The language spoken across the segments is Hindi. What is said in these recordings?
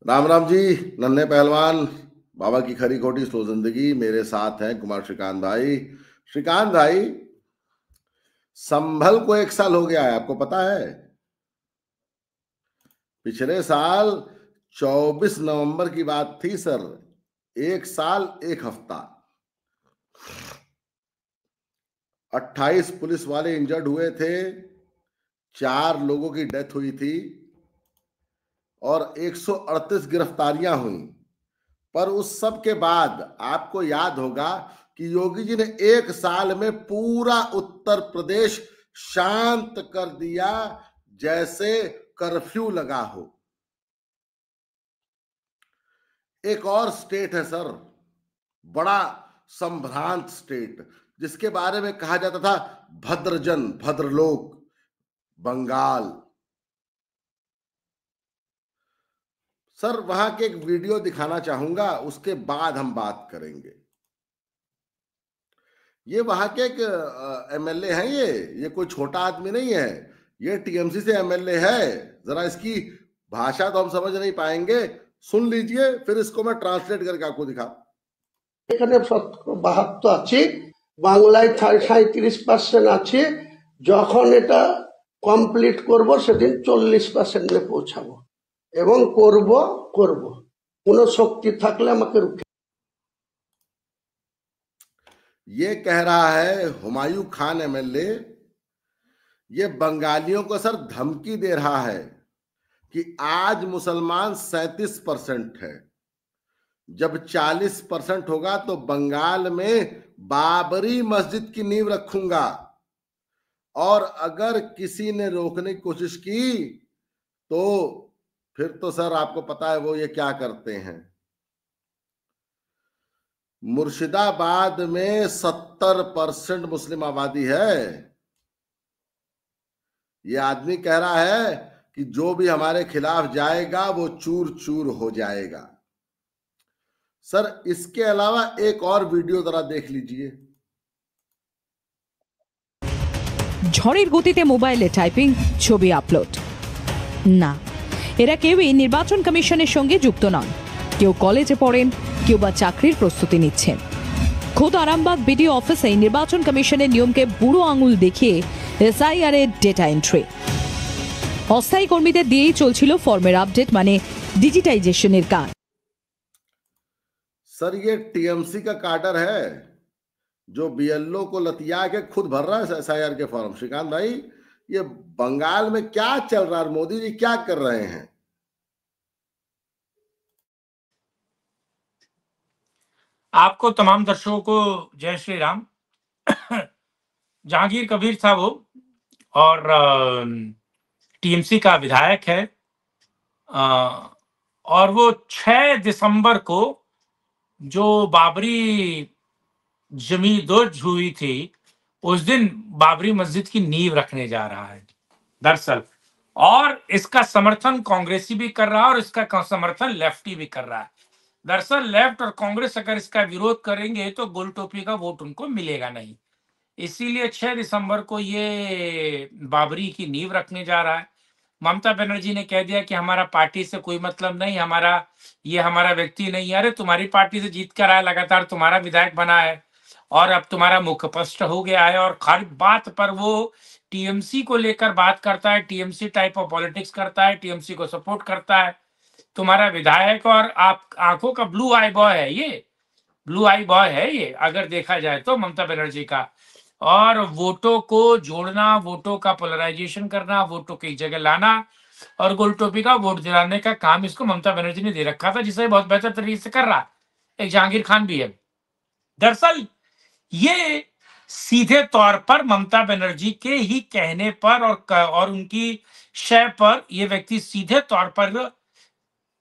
राम राम जी। नन्हे पहलवान, बाबा की खरी खोटी स्लो जिंदगी। मेरे साथ हैं कुमार श्रीकांत भाई। श्रीकांत भाई, संभल को 1 साल हो गया है, आपको पता है? पिछले साल 24 नवंबर की बात थी सर। 1 साल 1 हफ्ता। 28 पुलिस वाले इंजर्ड हुए थे, 4 लोगों की डेथ हुई थी और 138 गिरफ्तारियां हुई। पर उस सब के बाद आपको याद होगा कि योगी जी ने 1 साल में पूरा उत्तर प्रदेश शांत कर दिया, जैसे कर्फ्यू लगा हो। एक और स्टेट है सर, बड़ा संभ्रांत स्टेट, जिसके बारे में कहा जाता था भद्रजन, भद्रलोक, बंगाल। सर वहां के एक वीडियो दिखाना चाहूंगा, उसके बाद हम बात करेंगे। ये वहां के एक एमएलए हैं। ये कोई छोटा आदमी नहीं है, ये टीएमसी से एमएलए है। जरा इसकी भाषा तो हम समझ नहीं पाएंगे, सुन लीजिए, फिर इसको मैं ट्रांसलेट करके आपको दिखा। এখানে 72 আছে, বাংলায় 37% আছে। যখন এটা কমপ্লিট করব সেদিন 40% পৌঁছাবো এবং করব কোনো শক্তি থাকলে আমাকে রুখে। ये कह रहा है हुमायूं खान एमएलए। ये बंगालियों को सर धमकी दे रहा है कि आज मुसलमान 37% है, जब 40% होगा तो बंगाल में बाबरी मस्जिद की नींव रखूंगा, और अगर किसी ने रोकने की कोशिश की तो फिर तो सर आपको पता है वो ये क्या करते हैं। मुर्शिदाबाद में 70% मुस्लिम आबादी है। ये आदमी कह रहा है कि जो भी हमारे खिलाफ जाएगा वो चूर चूर हो जाएगा। सर इसके अलावा एक और वीडियो जरा देख लीजिए। ঝড়ের গতিতে মোবাইলে টাইপিং, ছবি আপলোড। না, এরা কেউই নির্বাচন কমিশনের সঙ্গে যুক্ত নন। কেউ কলেজে পড়েন, কেউ বা চাকরির প্রস্তুতি নিচ্ছেন। খোদ আরামবাগ বিডিও অফিসে নির্বাচন কমিশনের নিয়মকে বুড়ো আঙুল দেখিয়ে এসআইআর এর ডেটা এন্ট্রি। অস্থায়ী কর্মীদের দিয়েই চলছিল ফর্মের আপডেট, মানে ডিজিটাইজেশনের কাজ। सर ये टीएमसी का काडर है जो बीएलओ को लतिया के खुद भर रहा है एसआईआर के फॉर्म। श्रीकांत भाई, ये बंगाल में क्या चल रहा है? मोदी जी क्या कर रहे हैं? आपको तमाम दर्शकों को जय श्री राम। जहांगीर कबीर था वो, और टीएमसी का विधायक है। और वो 6 दिसंबर को जो बाबरी जमीन दोज हुई थी, उस दिन बाबरी मस्जिद की नींव रखने जा रहा है दरअसल। और इसका समर्थन कांग्रेसी भी कर रहा है और इसका समर्थन लेफ्टी भी कर रहा है। दरअसल लेफ्ट और कांग्रेस अगर इसका विरोध करेंगे तो गोल टोपी का वोट उनको मिलेगा नहीं। इसीलिए 6 दिसंबर को ये बाबरी की नींव रखने जा रहा है। ममता बनर्जी ने कह दिया कि हमारा पार्टी से कोई मतलब नहीं, हमारा व्यक्ति नहीं है। अरे तुम्हारी पार्टी से जीत कर आया, लगातार तुम्हारा विधायक बना है और अब तुम्हारा मुखपृष्ठ हो गया है, और हर बात पर वो टीएमसी को लेकर बात करता है, टीएमसी टाइप ऑफ पॉलिटिक्स करता है, टीएमसी को सपोर्ट करता है तुम्हारा विधायक। और आप आंखों का ब्लू आई बॉय है ये, अगर देखा जाए तो ममता बनर्जी का। और वोटों को जोड़ना, वोटों का पोलराइजेशन करना, वोटों की जगह लाना और गोल टोपी का वोट दिलाने का काम इसको ममता बनर्जी ने दे रखा था, जिसे बहुत बेहतर तरीके से कर रहा है। एक जहांगीर खान भी है। दरअसल ये सीधे तौर पर ममता बनर्जी के ही कहने पर और उनकी शय पर ये व्यक्ति सीधे तौर पर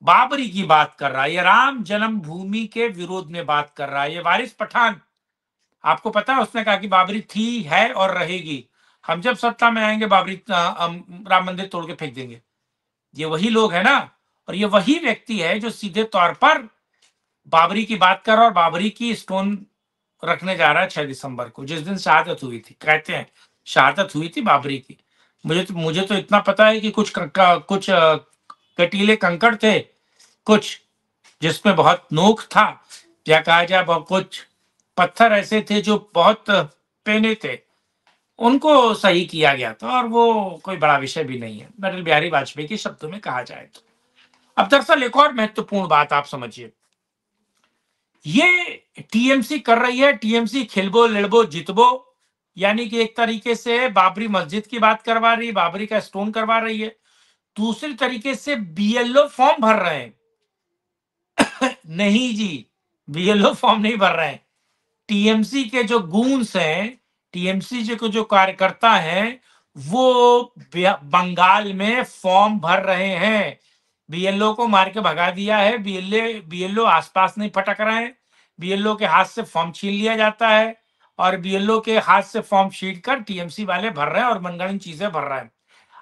बाबरी की बात कर रहा है, ये राम जन्मभूमि के विरोध में बात कर रहा है। ये वारिस पठान, आपको पता है, उसने कहा कि बाबरी थी, है और रहेगी। हम जब सत्ता में आएंगे बाबरी राम मंदिर तोड़ के फेंक देंगे। ये वही लोग है ना, और ये वही व्यक्ति है जो सीधे तौर पर बाबरी की बात कर रहा है और बाबरी की स्टोन रखने जा रहा है 6 दिसंबर को, जिस दिन शहादत हुई थी। कहते हैं शहादत हुई थी बाबरी की। मुझे तो इतना पता है कि कुछ कटीले कंकड़ थे कुछ जिसमें बहुत नोक था या कहा जाए कुछ पत्थर ऐसे थे जो बहुत पेने थे, उनको सही किया गया था और वो कोई बड़ा विषय भी नहीं है, अटल बिहारी वाजपेयी के शब्दों में कहा जाए तो। अब दरअसल एक और महत्वपूर्ण बात आप समझिए, ये टीएमसी कर रही है, टीएमसी खिलबो लिलबो जितबो, यानी कि एक तरीके से बाबरी मस्जिद की बात करवा रही है, बाबरी का स्टोन करवा रही है, दूसरी तरीके से बीएलओ फॉर्म भर रहे हैं। नहीं जी, बीएलओ फॉर्म नहीं भर रहे हैं, टीएमसी के जो गूंस हैं, टीएमसी के जो कार्यकर्ता हैं, वो बंगाल में फॉर्म भर रहे हैं। बीएलओ को मार के भगा दिया है, बीएलओ आसपास नहीं फटक रहे हैं, बीएलओ के हाथ से फॉर्म छीन लिया जाता है और बीएलओ के हाथ से फॉर्म छीन कर टीएमसी वाले भर रहे हैं और मनगढ़ंत चीजें भर रहे हैं।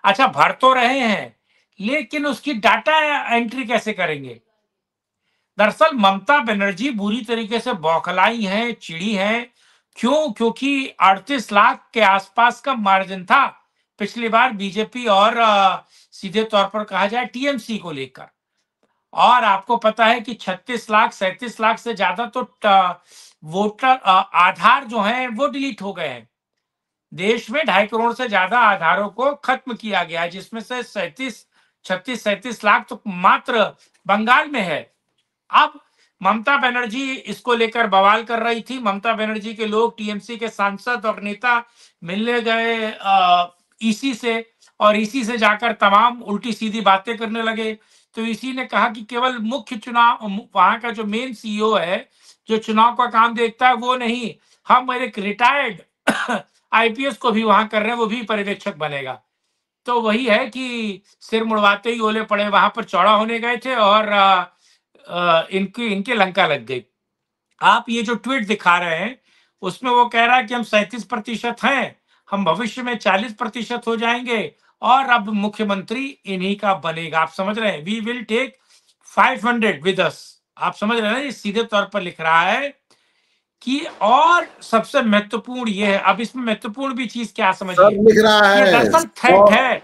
अच्छा, भर तो रहे हैं, लेकिन उसकी डाटा एंट्री कैसे करेंगे? दरअसल ममता बनर्जी बुरी तरीके से बौखलाई हैं, चिड़ी हैं। क्यों? क्योंकि 38 लाख के आसपास का मार्जिन था पिछली बार बीजेपी और सीधे तौर पर कहा जाए टीएमसी को लेकर, और आपको पता है कि 36 लाख 37 लाख से ज्यादा तो वोटर आधार जो हैं वो डिलीट हो गए हैं। देश में 2.5 करोड़ से ज्यादा आधारों को खत्म किया गया है, जिसमें से 36-37 लाख तो मात्र बंगाल में है। अब ममता बनर्जी इसको लेकर बवाल कर रही थी। ममता बनर्जी के लोग, टीएमसी के सांसद और नेता मिलने गए ईसी से, और ईसी से जाकर तमाम उल्टी सीधी बातें करने लगे। तो ईसी ने कहा कि केवल मुख्य चुनाव, वहां का जो मेन सीईओ है, जो चुनाव का काम देखता है, वो नहीं, हम एक रिटायर्ड आईपीएस को भी वहां कर रहे हैं, वो भी पर्यवेक्षक बनेगा। तो वही है कि सिर मुड़वाते ही ओले पड़े, वहां पर चौड़ा होने गए थे और इनके लंका लग गई। आप ये जो ट्वीट दिखा रहे हैं, उसमें वो कह रहा है कि हम 37% हैं, हम भविष्य में 40% हो जाएंगे और अब मुख्यमंत्री इन्हीं का बनेगा। आप समझ रहे हैं, we will take 500 with us. आप समझ रहे हैं, ये सीधे तौर पर लिख रहा है कि, और सबसे महत्वपूर्ण ये है, अब इसमें महत्वपूर्ण भी चीज क्या समझिए, लिख रहा है, दरअसल थ्रेट है।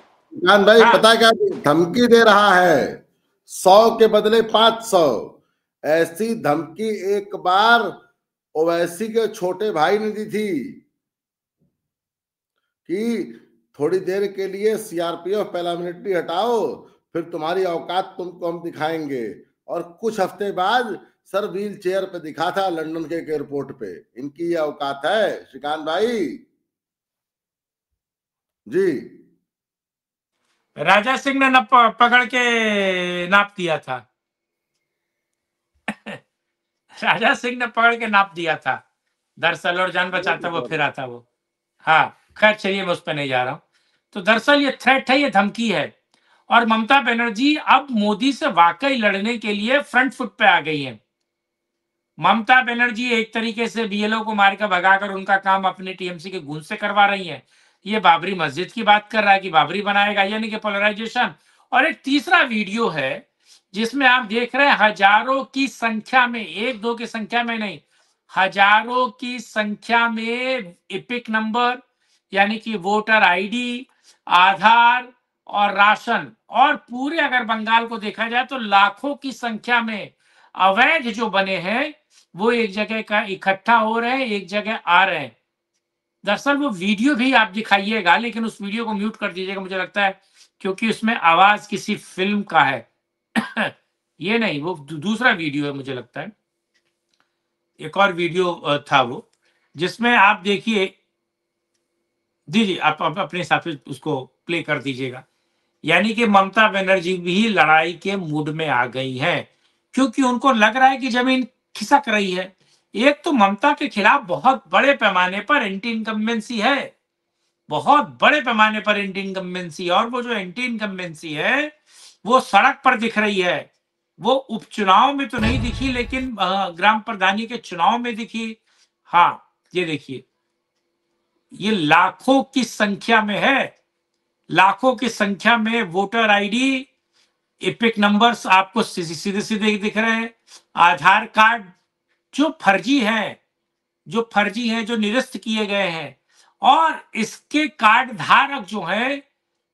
भाई हाँ। पता क्या धमकी दे रहा है, 100 के बदले 500। ऐसी धमकी एक बार ओवैसी के छोटे भाई ने दी थी कि थोड़ी देर के लिए सीआरपीएफ पैरामिलिट्री हटाओ, फिर तुम्हारी औकात तुमको हम दिखाएंगे। और कुछ हफ्ते बाद सर व्हील चेयर पे दिखा था लंदन के एयरपोर्ट पे। इनकी ये औकात है श्रीकांत भाई जी। राजा सिंह ने पकड़ के नाप दिया था। राजा सिंह ने पकड़ के नाप दिया था दरअसल, और जान बचाता वो फिर आता वो। हाँ, खैर चलिए, मैं उस पर नहीं जा रहा हूं। तो दरअसल ये थ्रेट है, ये धमकी है, और ममता बनर्जी अब मोदी से वाकई लड़ने के लिए फ्रंट फुट पे आ गई है। ममता बनर्जी एक तरीके से बीएलओ को मारकर भगाकर उनका काम अपने टीएमसी के गूंज से करवा रही है। ये बाबरी मस्जिद की बात कर रहा है कि बाबरी बनाएगा, यानी कि पोलराइजेशन। और एक तीसरा वीडियो है जिसमें आप देख रहे हैं हजारों की संख्या में, 1-2 की संख्या में नहीं, हजारों की संख्या में एपिक नंबर, यानी कि वोटर आईडी, आधार और राशन, और पूरे अगर बंगाल को देखा जाए तो लाखों की संख्या में अवैध जो बने हैं वो एक जगह का इकट्ठा हो रहे हैं, एक जगह आ रहे हैं। दरअसल वो वीडियो भी आप दिखाइएगा, लेकिन उस वीडियो को म्यूट कर दीजिएगा, मुझे लगता है, क्योंकि उसमें आवाज किसी फिल्म का है। ये नहीं, वो दूसरा वीडियो है, मुझे लगता है एक और वीडियो था वो, जिसमें आप देखिए, दीजिए आप अपने हिसाब से उसको प्ले कर दीजिएगा। यानी कि ममता बनर्जी भी लड़ाई के मूड में आ गई हैं, क्योंकि उनको लग रहा है कि जमीन खिसक रही है। एक तो ममता के खिलाफ बहुत बड़े पैमाने पर एंटी इनकम्बेंसी है, बहुत बड़े पैमाने पर एंटी इनकम्बेंसी, और वो जो एंटी इनकम्बेंसी है वो सड़क पर दिख रही है। वो उपचुनाव में तो नहीं दिखी, लेकिन ग्राम प्रधानी के चुनाव में दिखी। हाँ, ये देखिए, ये लाखों की संख्या में है, लाखों की संख्या में वोटर आईडी, एपिक नंबर्स आपको सीधे सीधे दिख रहे हैं, आधार कार्ड जो फर्जी हैं, जो निरस्त किए गए हैं, और इसके कार्ड धारक जो हैं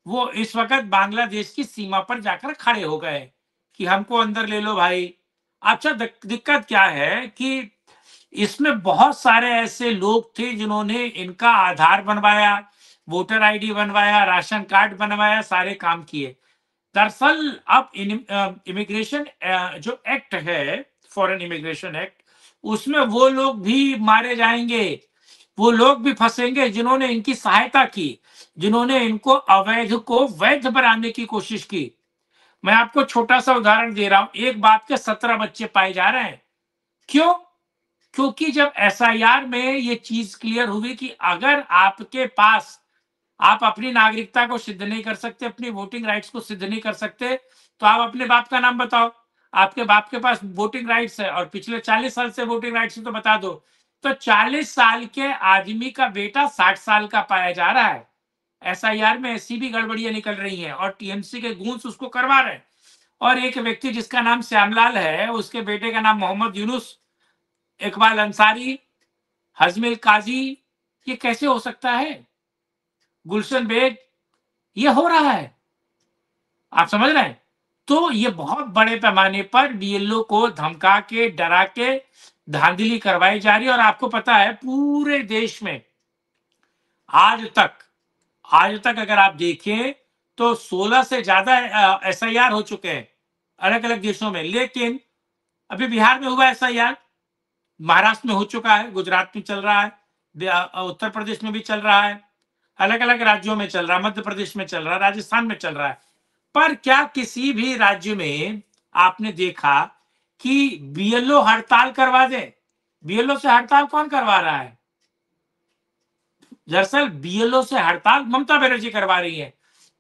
वो इस वक्त बांग्लादेश की सीमा पर जाकर खड़े हो गए। कि हमको अंदर ले लो भाई। अच्छा, दिक्कत क्या है कि इसमें बहुत सारे ऐसे लोग थे जिन्होंने इनका आधार बनवाया, वोटर आईडी बनवाया, राशन कार्ड बनवाया, सारे काम किए। दरअसल अब इमिग्रेशन जो एक्ट है, फॉरेन इमिग्रेशन एक्ट, उसमें वो लोग भी मारे जाएंगे, वो लोग भी फंसेंगे जिन्होंने इनकी सहायता की, जिन्होंने इनको अवैध को वैध बनाने की कोशिश की। मैं आपको छोटा सा उदाहरण दे रहा हूं, एक बाप के 17 बच्चे पाए जा रहे हैं। क्यों? क्योंकि जब एसआईआर में ये चीज क्लियर हुई कि अगर आपके पास, आप अपनी नागरिकता को सिद्ध नहीं कर सकते, अपनी वोटिंग राइट्स को सिद्ध नहीं कर सकते, तो आप अपने बाप का नाम बताओ। आपके बाप के पास वोटिंग राइट्स है और पिछले 40 साल से वोटिंग राइट्स है तो बता दो। तो 40 साल के आदमी का बेटा 60 साल का पाया जा रहा है। एसआईआर में ऐसी भी गड़बड़ियां निकल रही हैं और टीएमसी के गूंस उसको करवा रहे हैं। और एक व्यक्ति जिसका नाम श्यामलाल है, उसके बेटे का नाम मोहम्मद यूनुस, इकबाल अंसारी, हजमिल काजी, ये कैसे हो सकता है? गुलशन बेग, ये हो रहा है। आप समझ रहे हैं? तो ये बहुत बड़े पैमाने पर बीएलओ को धमका के, डरा के धांधली करवाई जा रही है। और आपको पता है पूरे देश में आज तक अगर आप देखें तो 16 से ज्यादा एसआईआर हो चुके हैं अलग अलग देशों में। लेकिन अभी बिहार में हुआ एसआईआर, महाराष्ट्र में हो चुका है, गुजरात में चल रहा है, उत्तर प्रदेश में भी चल रहा है, अलग अलग राज्यों में चल रहा है, मध्य प्रदेश में चल रहा है, राजस्थान में चल रहा है। पर क्या किसी भी राज्य में आपने देखा कि बीएलओ हड़ताल करवा दे? बीएलओ से हड़ताल कौन करवा रहा है? दरअसल बीएलओ से हड़ताल ममता बनर्जी करवा रही है,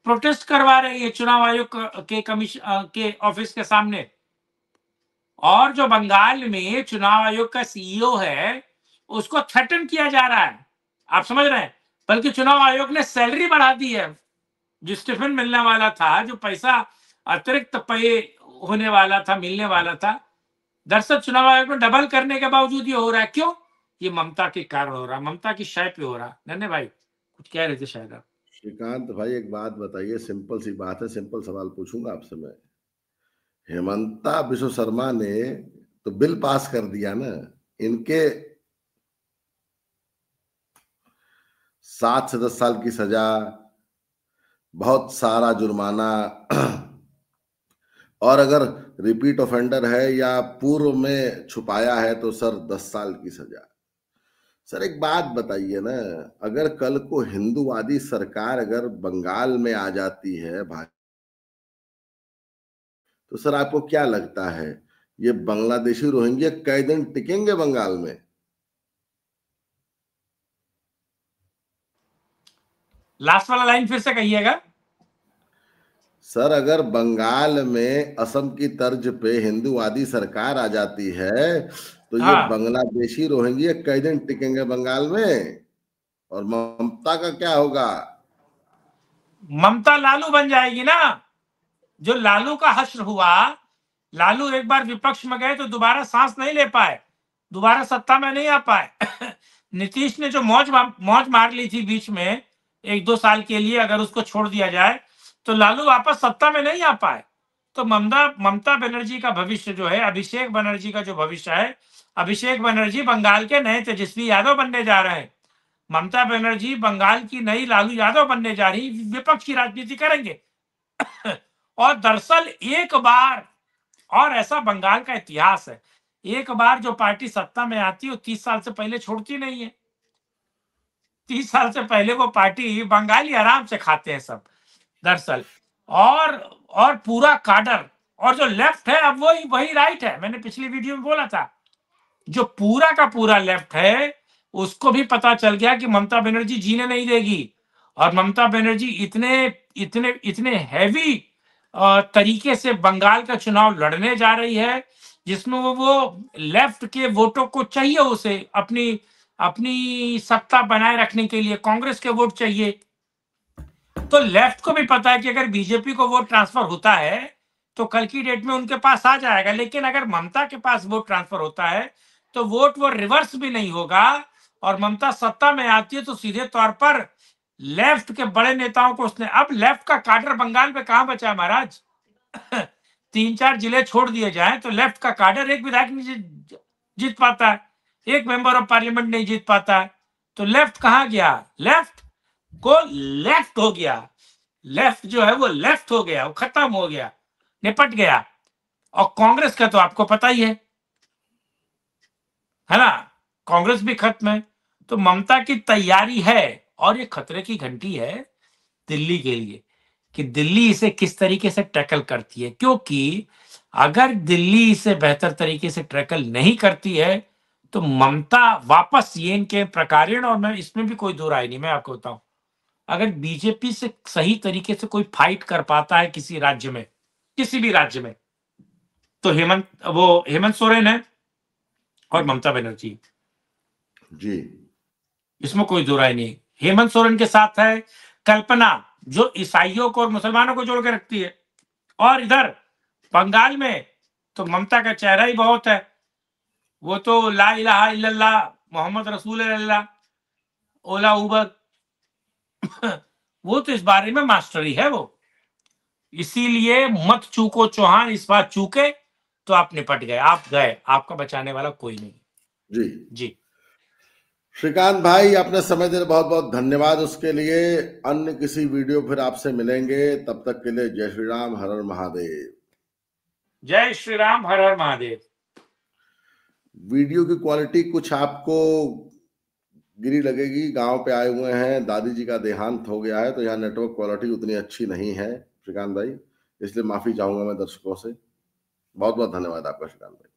प्रोटेस्ट करवा रही है चुनाव आयोग के कमीशन के ऑफिस के सामने। और जो बंगाल में चुनाव आयोग का सीईओ है, उसको थ्रेटन किया जा रहा है। आप समझ रहे हैं? बल्कि चुनाव आयोग ने सैलरी बढ़ा दी है। जो स्टिफन मिलने वाला था, जो पैसा अतिरिक्त पे होने वाला था, मिलने वाला था, दरअसल चुनाव आयोग में डबल करने के बावजूद ये हो रहा है। क्यों? ये ममता के कारण हो रहा है, ममता की शाय पे हो रहा है। नन्हे भाई कुछ कह रहे थे शायद आप। श्रीकांत भाई, एक बात बताइए, सिंपल सी बात है, सिंपल सवाल पूछूंगा आपसे मैं। हेमंता बिश्व शर्मा ने तो बिल पास कर दिया ना, इनके 7 से 10 साल की सजा, बहुत सारा जुर्माना, और अगर रिपीट ऑफेंडर है या पूर्व में छुपाया है तो सर 10 साल की सजा। सर एक बात बताइए ना, अगर कल को हिंदूवादी सरकार अगर बंगाल में आ जाती है भाई, तो सर आपको क्या लगता है ये बांग्लादेशी रोहिंग्या कई दिन टिकेंगे बंगाल में? लास्ट वाला लाइन फिर से कहिएगा। सर अगर बंगाल में असम की तर्ज पे हिंदूवादी सरकार आ जाती है तो ये बांग्लादेशी रोहिंग्या कई दिन टिकेंगे बंगाल में? और ममता का क्या होगा? ममता लालू बन जाएगी ना। जो लालू का हश्र हुआ, लालू एक बार विपक्ष में गए तो दोबारा सांस नहीं ले पाए, दोबारा सत्ता में नहीं आ पाए। नीतीश ने जो मौज मार ली थी बीच में 1-2 साल के लिए, अगर उसको छोड़ दिया जाए तो लालू वापस सत्ता में नहीं आ पाए। तो ममता बनर्जी का भविष्य जो है, अभिषेक बनर्जी का जो भविष्य है, अभिषेक बनर्जी बंगाल के नए तेजस्वी यादव बनने जा रहे हैं। ममता बनर्जी बंगाल की नई लालू यादव बनने जा रही, विपक्ष की राजनीति करेंगे। और दरअसल एक बार, और ऐसा बंगाल का इतिहास है, एक बार जो पार्टी सत्ता में आती है वो 30 साल से पहले छोड़ती नहीं है। 30 साल से पहले वो पार्टी, बंगाली आराम से खाते हैं सब दरअसल। और पूरा काडर, और जो लेफ्ट है अब वही राइट है। मैंने पिछली वीडियो में बोला था, जो पूरा का पूरा लेफ्ट है उसको भी पता चल गया कि ममता बनर्जी जीने नहीं देगी। और ममता बनर्जी इतने हैवी तरीके से बंगाल का चुनाव लड़ने जा रही है, जिसमें वो लेफ्ट के वोटों को चाहिए, उसे अपनी सत्ता बनाए रखने के लिए कांग्रेस के वोट चाहिए। तो लेफ्ट को भी पता है कि अगर बीजेपी को वोट ट्रांसफर होता है तो कल की डेट में उनके पास आ जाएगा। लेकिन अगर ममता के पास वोट ट्रांसफर होता है तो वोट वो रिवर्स भी नहीं होगा, और ममता सत्ता में आती है तो सीधे तौर पर लेफ्ट के बड़े नेताओं को उसने, अब लेफ्ट का काडर बंगाल में कहां बचा महाराज? 3-4 जिले छोड़ दिए जाए तो लेफ्ट का काडर एक विधायक नहीं जीत पाता है, एक मेंबर ऑफ पार्लियामेंट नहीं जीत पाता है। तो लेफ्ट कहां गया? लेफ्ट को लेफ्ट हो गया, लेफ्ट जो है वो लेफ्ट हो गया, वो खत्म हो गया, निपट गया। और कांग्रेस का तो आपको पता ही है ना, कांग्रेस भी खत्म है। तो ममता की तैयारी है, और ये खतरे की घंटी है दिल्ली के लिए कि दिल्ली इसे किस तरीके से टैकल करती है, क्योंकि अगर दिल्ली इसे बेहतर तरीके से टैकल नहीं करती है तो ममता वापस ये इनके प्रकारण, और मैं इसमें भी कोई दो राय नहीं, मैं आपको बताऊं, अगर बीजेपी से सही तरीके से कोई फाइट कर पाता है किसी राज्य में, किसी भी राज्य में, तो हेमंत सोरेन है और ममता बनर्जी जी, इसमें कोई दो राय नहीं। हेमंत सोरेन के साथ है कल्पना, जो ईसाइयों को और मुसलमानों को जोड़ के रखती है, और इधर बंगाल में तो ममता का चेहरा ही बहुत है, वो तो ला इलाहा इल्लल्लाह मोहम्मद रसूल अल्लाह, ओला उबर वो तो इस बारे में मास्टरी है वो। इसीलिए मत चूको चौहान, इस बार चूके तो आप निपट गए, आप गए, आपका बचाने वाला कोई नहीं। जी जी श्रीकांत भाई, आपने समय दिया, बहुत बहुत धन्यवाद उसके लिए। अन्य किसी वीडियो फिर आपसे मिलेंगे, तब तक के लिए जय श्री राम, हर हर महादेव। जय श्री राम, हर हर महादेव। वीडियो की क्वालिटी कुछ आपको गिरी लगेगी, गांव पे आए हुए हैं, दादी जी का देहांत हो गया है, तो यहाँ नेटवर्क क्वालिटी उतनी अच्छी नहीं है श्रीकांत भाई, इसलिए माफी चाहूंगा मैं दर्शकों से। बहुत बहुत धन्यवाद आपका श्रीकांत भाई।